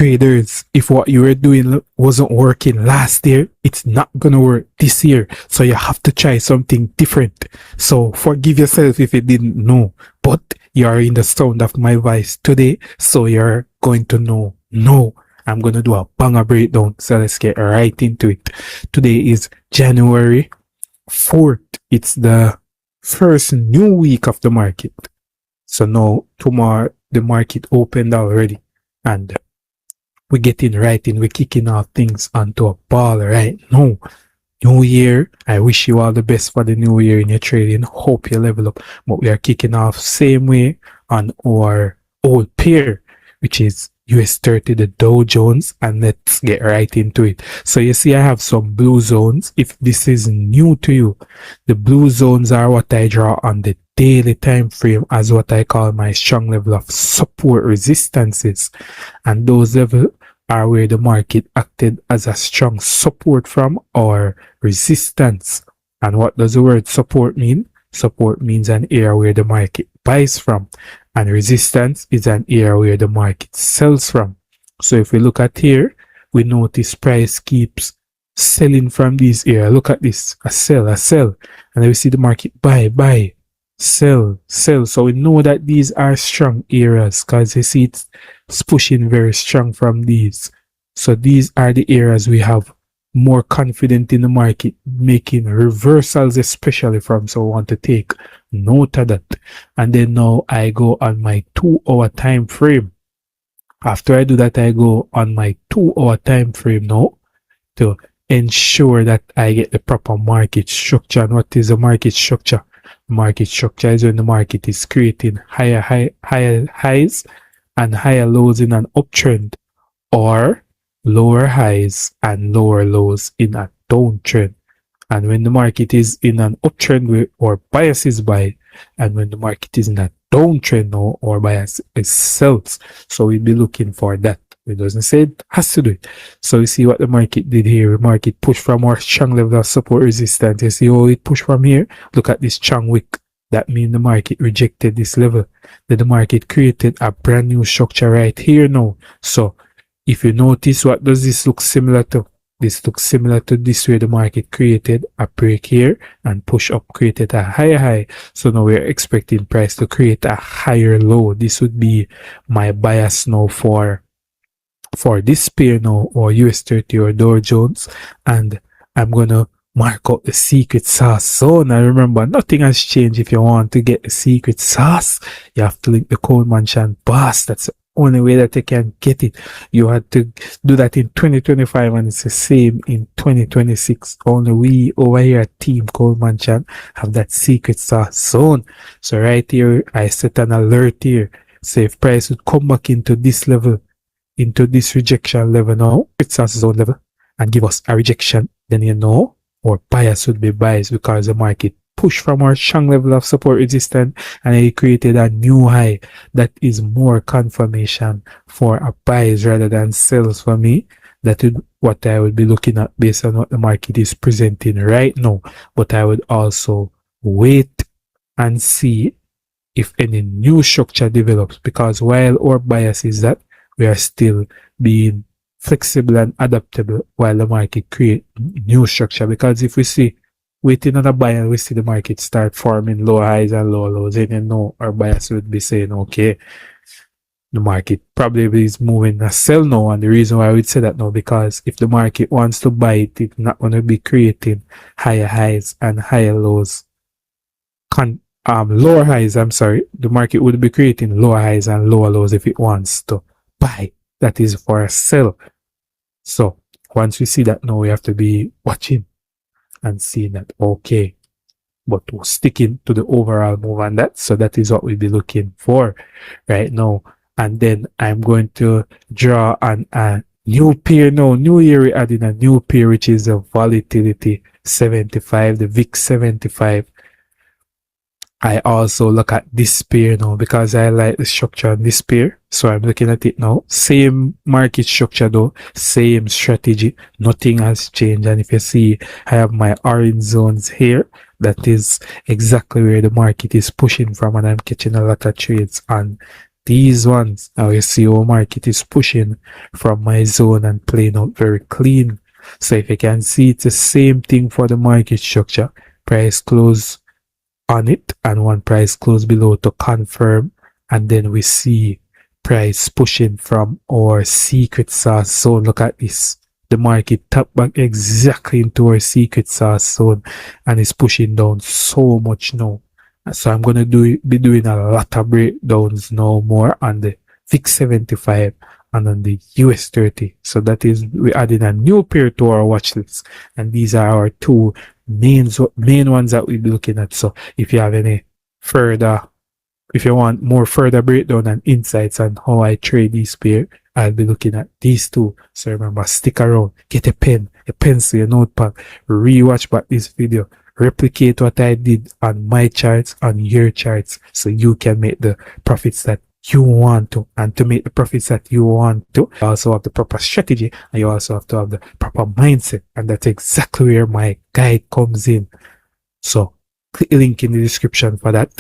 Traders, if what you were doing wasn't working last year, it's not gonna work this year. So you have to try something different. So forgive yourself if you didn't know, but you're in the sound of my voice today, so you're going to know. No, I'm gonna do a banger breakdown. So let's get right into it. Today is January 4th. It's the first new week of the market. So now tomorrow the market opened already, and we're getting right in. We're kicking off things onto a ball right now. New year. I wish you all the best for the new year in your trading. Hope you level up. But we are kicking off same way on our old pair, which is US30, the Dow Jones, and let's get right into it. So you see, I have some blue zones. If this is new to you, the blue zones are what I draw on the daily time frame as what I call my strong level of support resistances, and those levels are where the market acted as a strong support from or resistance. And what does the word support mean? Support means an area where the market buys from, and resistance is an area where the market sells from. So if we look at here, we notice price keeps selling from this area. Look at this, a sell, and then we see the market buy, sell. So we know that these are strong areas because you see it's pushing very strong from these. So these are the areas we have more confident in the market making reversals, especially from. So I want to take note of that. And then now I go on my 2-hour time frame. After I do that, I go on my 2-hour time frame now to ensure that I get the proper market structure. And what is the market structure? Market structure is when the market is creating higher highs and higher lows in an uptrend, or lower highs and lower lows in a downtrend. And when the market is in an uptrend, or bias is buy, and when the market is in a downtrend now, or bias is sells. So we'll be looking for that. It doesn't say it has to do it. So you see what the market did here. The market pushed from our strong level of support resistance. You see how it pushed from here? Look at this strong wick. That means the market rejected this level. Then the market created a brand new structure right here now. So if you notice, what does this look similar to? This looks similar to this, where the market created a break here and push up, created a higher high. So now we're expecting price to create a higher low. This would be my bias now for this pair now, or US30 or Dow Jones, and I'm gonna mark out the secret sauce zone. Now remember, nothing has changed. If you want to get the secret sauce, you have to link the code Mansion Boss. That's the only way that you can get it. You had to do that in 2025, and it's the same in 2026. Only we over here at Team Code Mansion have that secret sauce zone. So right here, I set an alert here. So if price would come back into this level, into this rejection level now, it's a zone level, and give us a rejection, then you know our bias would be biased, because the market pushed from our strong level of support resistance and it created a new high. That is more confirmation for a bias rather than sells for me. That is what I would be looking at based on what the market is presenting right now. But I would also wait and see if any new structure develops, because while our bias is that we are still being flexible and adaptable while the market create new structure. Because if we see waiting on a buy and we see the market start forming low highs and low lows, then you know our bias would be saying, okay, the market probably is moving a sell now. And the reason why I would say that now, because if the market wants to buy it, it's not going to be creating higher highs and higher lows. Lower highs, the market would be creating lower highs and lower lows if it wants to buy. That is for a sell. So once we see that now, we have to be watching and seeing that, okay, but we're sticking to the overall move on that. So that is what we'll be looking for right now. And then I'm going to draw on a new pair now. New year, we add in a new pair, which is the volatility 75, the VIX 75. I also look at this pair now because I like the structure on this pair. So I'm looking at it now. Same market structure though, same strategy. Nothing has changed. And if you see, I have my orange zones here. That is exactly where the market is pushing from, and I'm catching a lot of trades on these ones. Now you see how market is pushing from my zone and playing out very clean. So if you can see, it's the same thing for the market structure. Price close on it and one price close below to confirm, and then we see price pushing from our secret sauce zone. Look at this, the market tapped back exactly into our secret sauce zone and it's pushing down so much now. So I'm gonna be doing a lot of breakdowns now, more on the V75 and on the US30. So that is, we're adding a new pair to our watch list, and these are our two main ones that we'll be looking at. So if you have any further, if you want more further breakdown and insights on how I trade these pair, I'll be looking at these two. So remember, stick around, get a pen, a pencil, a notepad, rewatch back this video, replicate what I did on my charts, on your charts, so you can make the profits that you want to. And to make the profits that you want to, you also have the proper strategy, and you also have to have the proper mindset. And that's exactly where my guide comes in. So click the link in the description for that.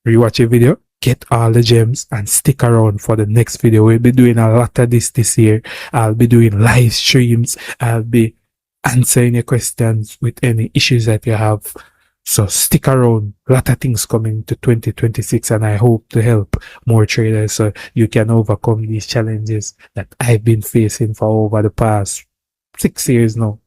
Rewatch a video, get all the gems, and stick around for the next video. We'll be doing a lot of this year. I'll be doing live streams. I'll be answering your questions with any issues that you have. So stick around. A lot of things coming to 2026, and I hope to help more traders so you can overcome these challenges that I've been facing for over the past 6 years now.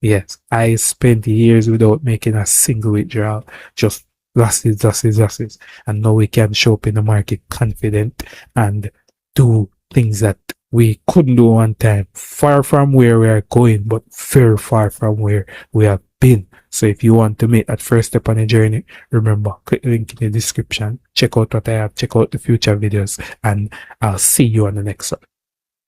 Yes, I spent years without making a single withdrawal, just losses. And now we can show up in the market confident and do things that we couldn't do one time. Far from where we are going, but very far from where we have been. So if you want to make that first step on a journey, remember, click the link in the description. Check out what I have, check out the future videos, and I'll see you on the next one.